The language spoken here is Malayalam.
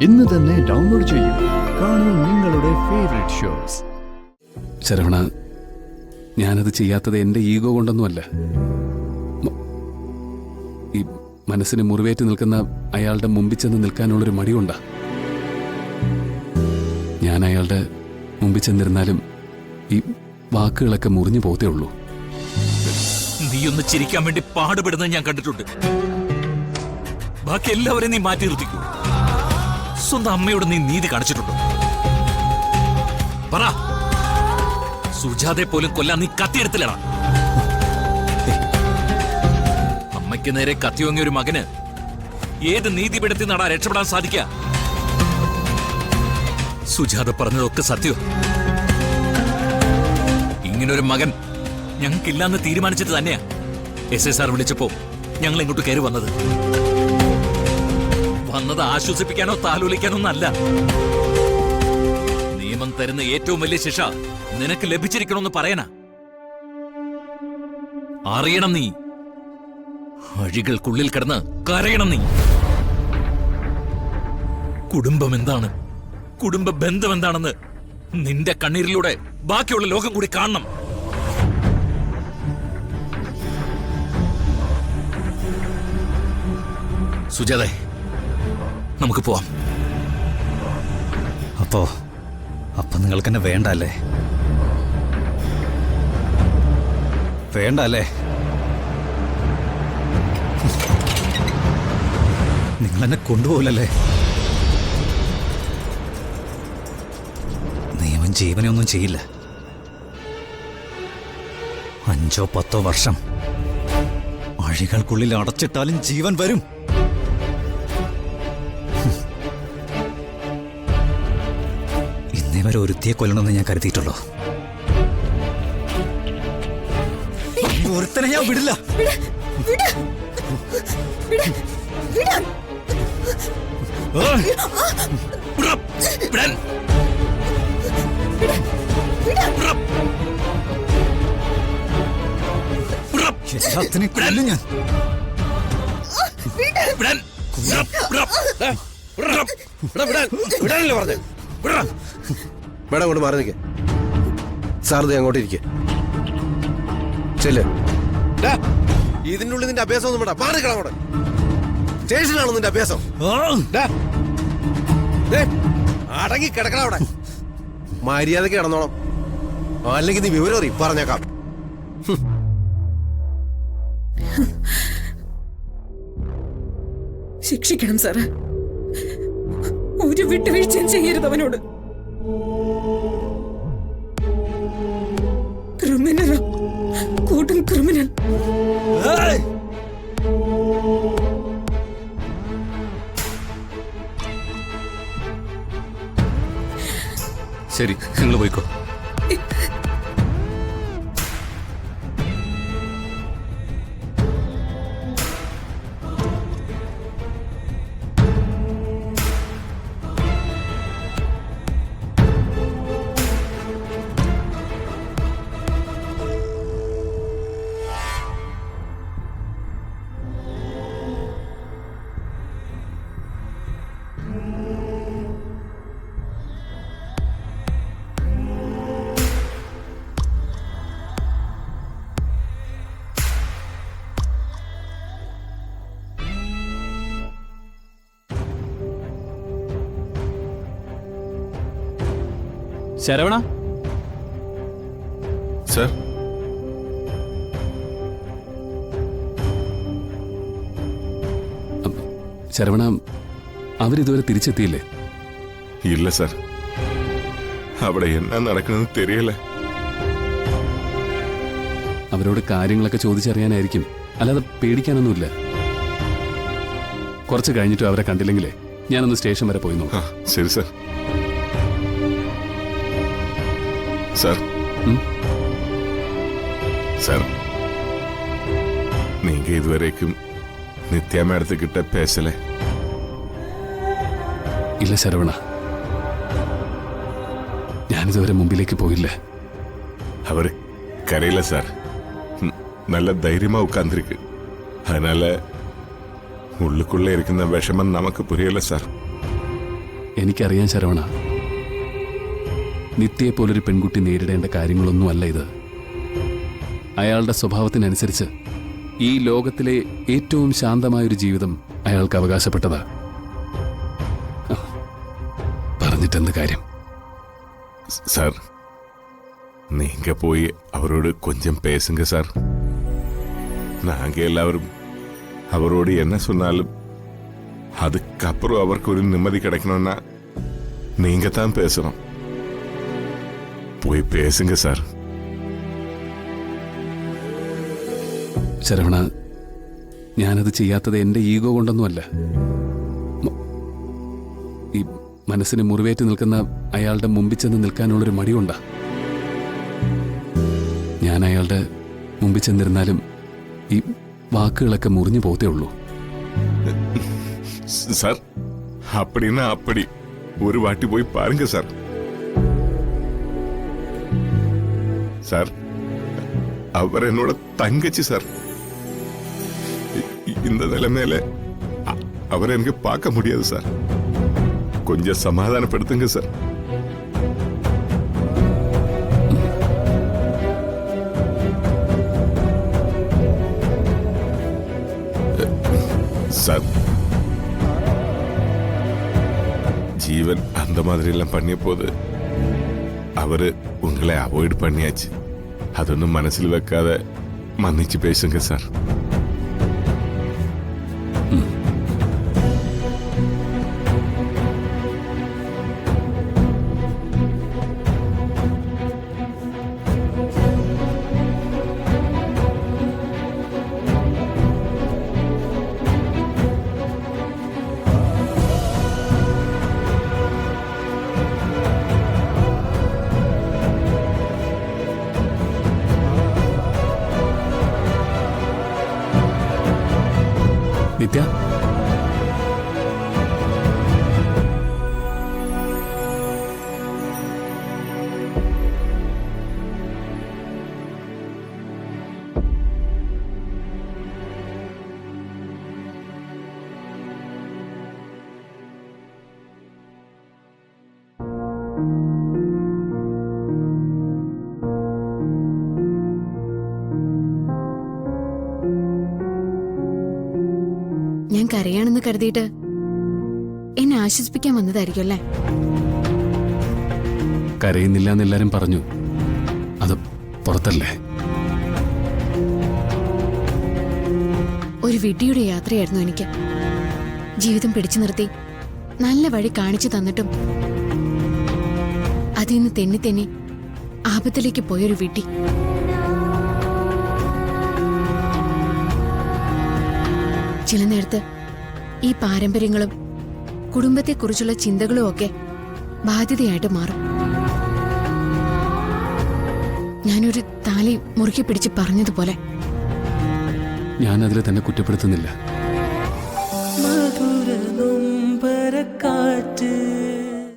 ഇന്ന് തന്നെ ഡൗൺലോഡ് ചെയ്യൂ. കാണൂ നിങ്ങളുടെ ഫേവറേറ്റ് ഷോസ്. ശരവണ, ഞാനത് ചെയ്യാത്തത് എൻ്റെ ഈഗോ കൊണ്ടൊന്നുമല്ല. ഈ മനസ്സിന് മുറിവേറ്റ് നിൽക്കുന്ന അയാളുടെ മുമ്പിൽ ചെന്ന് നിൽക്കാനുള്ളൊരു മടികൊണ്ടാ. ഞാൻ അയാളുടെ മുമ്പിൽ ചെന്നിരുന്നാലും ഈ വാക്കുകളൊക്കെ മുറിഞ്ഞു പോകത്തേ ഉള്ളൂ. നീ ഒന്ന് ചിരിക്കാൻ വേണ്ടി പാടുപെടുന്നത് ഞാൻ കണ്ടിട്ടുണ്ട്. ബാക്കി എല്ലാവരെയും നീ മാറ്റി നിർത്തിക്കൂ. സ്വന്തം അമ്മയോട് നീ നീതി കാണിച്ചിട്ടുണ്ടോ? പറ. സുജാതയെ പോലും കൊല്ലാൻ നീ കത്തിയെടുത്തില്ലടാ. അമ്മയ്ക്ക് നേരെ കത്തിയോങ്ങിയ ഒരു മകന് ഏത് നീതിപീഠത്തിൽ നടാ രക്ഷപ്പെടാൻ സാധിക്കുക? സുജാത പറഞ്ഞതൊക്കെ സത്യം. ഇങ്ങനൊരു മകൻ ഞങ്ങൾക്കില്ലാന്ന് തീരുമാനിച്ചിട്ട് തന്നെയാ SSR വിളിച്ചപ്പോ ഞങ്ങൾ ഇങ്ങോട്ട് കയറി വന്നത്. ആശ്വസിപ്പിക്കാനോ താലോലിക്കാനോ ഒന്നല്ല. നിയമം തരുന്ന ഏറ്റവും വലിയ ശിക്ഷ നിനക്ക് ലഭിച്ചിരിക്കണമെന്ന് പറയാനാ. അറിയണം നീ. അഴികൾക്കുള്ളിൽ കിടന്ന് കരയണം നീ. കുടുംബം എന്താണ്, കുടുംബ ബന്ധം എന്താണെന്ന് നിന്റെ കണ്ണീരിലൂടെ ബാക്കിയുള്ള ലോകം കൂടി കാണണം. സുജാതേ, നമുക്ക് പോവാം. അപ്പൊ നിങ്ങൾക്ക് എന്നെ വേണ്ടല്ലേ? വേണ്ടല്ലേ? നിങ്ങൾ എന്നെ കൊണ്ടുപോകില്ലല്ലേ? നിയമം ജീവനെ ഒന്നും ചെയ്യില്ല. 5-10 വർഷം അഴികൾക്കുള്ളിൽ അടച്ചിട്ടാലും ജീവൻ വരും. ഇന്നേവരെ ഒരുത്തിയെ കൊല്ലണമെന്ന് ഞാൻ കരുതിയിട്ടുള്ളൂ. ഒരുത്തനെ ഞാൻ വിടില്ല. എല്ലാത്തിനെയും കൊല്ലും ഞാൻ. മേഡം അങ്ങോട്ട് മാറി നിൽക്കേ. സാറിത് അങ്ങോട്ട് ഇരിക്കേ. ചെല്ല്. ഇതിൻ്റെ ഉള്ളിൽ നിന്റെ അഭ്യാസം ഒന്നും വേണ്ട. മാറിക്കണം അങ്ങോട്ട്. സ്റ്റേഷനിലാണോ നിന്റെ അഭ്യാസം? അടങ്ങി കിടക്കണം അവിടെ. മര്യാദക്ക് കിടന്നോണം, അല്ലെങ്കിൽ നീ വിവരം അറിയും. പറഞ്ഞേക്കാം. ശിക്ഷിക്കണം സാറ്. ഒരു വിട്ടുവീഴ്ചയും ചെയ്യരുത് അവനോട്. ക്രിമിനൽ, കൂട്ടൻ ക്രിമിനൽ. ശരി, നിങ്ങൾ പോയിക്കോ. ശരവണ സർ, ശരവണ, അവരിതുവരെ തിരിച്ചെത്തിയില്ലേ? ഇല്ല സർ. അവിടെ എന്നാ നടക്കുന്നത് തെരിയല്ല. അവരോട് കാര്യങ്ങളൊക്കെ ചോദിച്ചറിയാനായിരിക്കും, അല്ലാതെ പേടിക്കാനൊന്നുമില്ല. കുറച്ച് കഴിഞ്ഞിട്ടും അവരെ കണ്ടില്ലെങ്കിലേ ഞാനൊന്ന് സ്റ്റേഷൻ വരെ പോയി നോക്കാം. ശരി സർ. സർ, സർ, நீங்க இதுவரைக்கும் நித்யா மேடத்துக்கிட்ட பேசல? ഇല്ല ശരവണ, ഞാനിതുവരെ മുമ്പിലേക്ക് പോയില്ല. அவரு கரையில சார். நல்ல தைரியமா உட்கார்ந்துருக்கு. அதனால உள்ளுக்குள்ள இருக்கிற விஷமம் நமக்கு புரியல சார். എനിക്കറിയാൻ ശരവണ, നിത്യയെപ്പോലൊരു പെൺകുട്ടി നേരിടേണ്ട കാര്യങ്ങളൊന്നുമല്ല ഇത്. അയാളുടെ സ്വഭാവത്തിനനുസരിച്ച് ഈ ലോകത്തിലെ ഏറ്റവും ശാന്തമായൊരു ജീവിതം അയാൾക്ക് അവകാശപ്പെട്ടതാ. പറഞ്ഞിട്ടെന്ത് കാര്യം? சார் நீங்க போய் அவரோடு கொஞ்சம் பேசுங்க சார். நாங்க எல்லாரும் அவரோடு என்ன சொன்னாலும் அதுக்கப்புறம் அவருக்கு ஒரு நிம்மதி கிடைக்கணும்னா நீங்க தான் பேசணும். போய் பேசுங்க சார். ശരവണ, ഞാനത് ചെയ്യാത്തത് എൻ്റെ ഈഗോ കൊണ്ടൊന്നുമല്ല. ഈ മനസ്സിന് മുറിവേറ്റ് നിൽക്കുന്ന അയാളുടെ മുമ്പിൽ ചെന്ന് നിൽക്കാനുള്ളൊരു മടിയുണ്ടാ. ഞാൻ അയാളുടെ മുമ്പിൽ ചെന്നിരുന്നാലും ഈ വാക്കുകളൊക്കെ മുറിഞ്ഞു പോകത്തേ ഉള്ളൂ. சார் அப்படின்னா அப்படி ஒரு வாட்டி போய் பாருங்க சார். சார், அவர் என்னோட தங்கச்சி சார். இந்த நிலைமையில அவரை எனக்கு பார்க்க முடியாது சார். கொஞ்சம் சமாதானப்படுத்துங்க சார். சார், ஜீவன் அந்த மாதிரி எல்லாம் பண்ணிய போது அவரு உங்களை அவாய்ட் பண்ணியாச்சு. அതൊന്നും മനസ്സിൽ വെക്കാതെ മன்னிச்சு பேசுங்க சார். നിത്യ, ഞാൻ കരയാണെന്ന് കരുതിയിട്ട് എന്നെ ആശ്വസിപ്പിക്കാൻ വന്നതായിരിക്കും അല്ലേ? കരയുന്നില്ല എന്നെല്ലാരും പറഞ്ഞു. അത് പുറത്തല്ലേ? ഒരു വിഡ്ഢിയുടെ യാത്രയായിരുന്നു എനിക്ക്. ജീവിതം പിടിച്ചു നിർത്തി നല്ല വഴി കാണിച്ചു തന്നിട്ടും അതിന്ന് തെന്നി തെന്നി ആപത്തിലേക്ക് പോയൊരു വിഡ്ഢി. ചില നേരത്ത് ഈ പാരമ്പര്യങ്ങളും കുടുംബത്തെക്കുറിച്ചുള്ള ചിന്തകളും ഒക്കെ ബാധ്യതയായിട്ട് മാറും. ഞാനൊരു താലി മുറുക്കി പിടിച്ച് പറഞ്ഞതുപോലെ. ഞാനതിൽ തന്നെ കുറ്റപ്പെടുത്തുന്നില്ല.